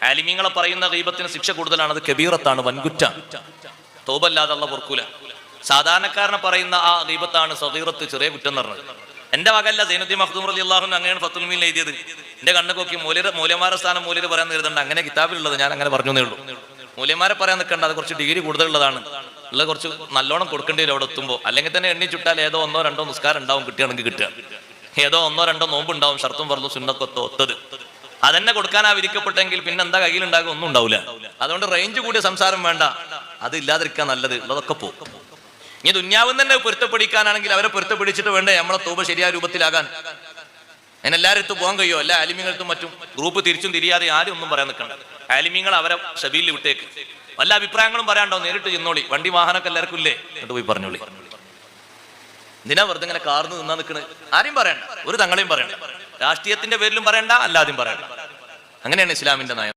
ആലിമീങ്ങളെ പറയുന്ന ഗീബത്തിന് ശിക്ഷ കൂടുതലാണ്, അത് കബീറത്താണ്, വൻകുറ്റ, തൗബല്ലാതെ അല്ലാഹു പൊറുക്കൂല. സാധാരണക്കാരനെ പറയുന്ന ആ ഗീബത്താണ് സഗീറത്ത്, ചെറിയ കുറ്റം എന്ന് പറഞ്ഞത്. എന്റെ വകല്ല, സൈനുദ്ദീൻ മഖ്ദൂം റളിയല്ലാഹു അൻഹു അങ്ങനെയാണ് ഫത്തുൽ മുഈനിൽ എഴുതിയത്. എന്റെ കണ്ണുകൊക്കി മൂല്യമാരുടെ സ്ഥാനം മൂല്യർ പറയാൻ എഴുതണ്ട, അങ്ങനെ കിതാബിലുള്ളത് ഞാൻ അങ്ങനെ പറഞ്ഞേ ഉള്ളൂ. മൂല്യന്മാരെ പറയാൻ നിൽക്കണ്ട, അത് കുറച്ച് ഡിഗ്രി കൂടുതലുള്ളതാണ്, ഉള്ളത് കുറച്ച് നല്ലോണം കൊടുക്കേണ്ടി വരും അവിടെ എത്തുമ്പോൾ. അല്ലെങ്കിൽ തന്നെ എണ്ണി ചുട്ടാൽ ഏതോ 1-2 നിസ്കാരം ഉണ്ടാവും, കിട്ടുകയാണെങ്കിൽ കിട്ടുക, ഏതോ 1-2 നോമ്പ് ഉണ്ടാവും, ഷർത്തും ഫർളും സുന്നത്തൊക്കെ ഒത്തത്. അതെന്നെ കൊടുക്കാനാ വിധിക്കപ്പെട്ടെങ്കിൽ പിന്നെ എന്താ കയ്യിലുണ്ടാകും? ഒന്നും ഉണ്ടാവില്ല. അതുകൊണ്ട് റേഞ്ച് കൂടിയ സംസാരം വേണ്ട, അത് ഇല്ലാതിരിക്കാൻ നല്ലത്, ഉള്ളതൊക്കെ പോകും. ഇനി ദുന്യാവും തന്നെ പൊരുത്തപ്പെടിക്കാനാണെങ്കിൽ അവരെ പൊരുത്തപ്പെടിച്ചിട്ട് വേണ്ടേ നമ്മളെ തൗബ ശരിയായ രൂപത്തിലാകാൻ. അതിനെല്ലാവരും പോകാൻ കഴിയുമോ? എല്ലാ ആലിമീങ്ങൾക്കും മറ്റും ഗ്രൂപ്പ് തിരിച്ചും തിരിയാതെ ആരും ഒന്നും പറയാൻ നിൽക്കണ്ട. ആലിമീങ്ങൾ അവരെ സബീലിൽ വിട്ടേക്ക്. വല്ല അഭിപ്രായങ്ങളും പറയാണ്ടോ, നേരിട്ട് ചെന്നോളി. വണ്ടി വാഹനമൊക്കെ എല്ലാവർക്കും ഇല്ലേ, എന്നിട്ട് പോയി പറഞ്ഞോളി. എന്തിനാ വെറുതെ ഇങ്ങനെ കാർന്ന് നിന്നാ നിൽക്കണ്? ആരെയും പറയണ്ട, ഒരു തങ്ങളെയും പറയണ്ട, രാഷ്ട്രീയത്തിന്റെ പേരിലും പറയണ്ട, അല്ലാതെയും പറയണ്ട. അങ്ങനെയാണ് ഇസ്ലാമിന്റെ നയം.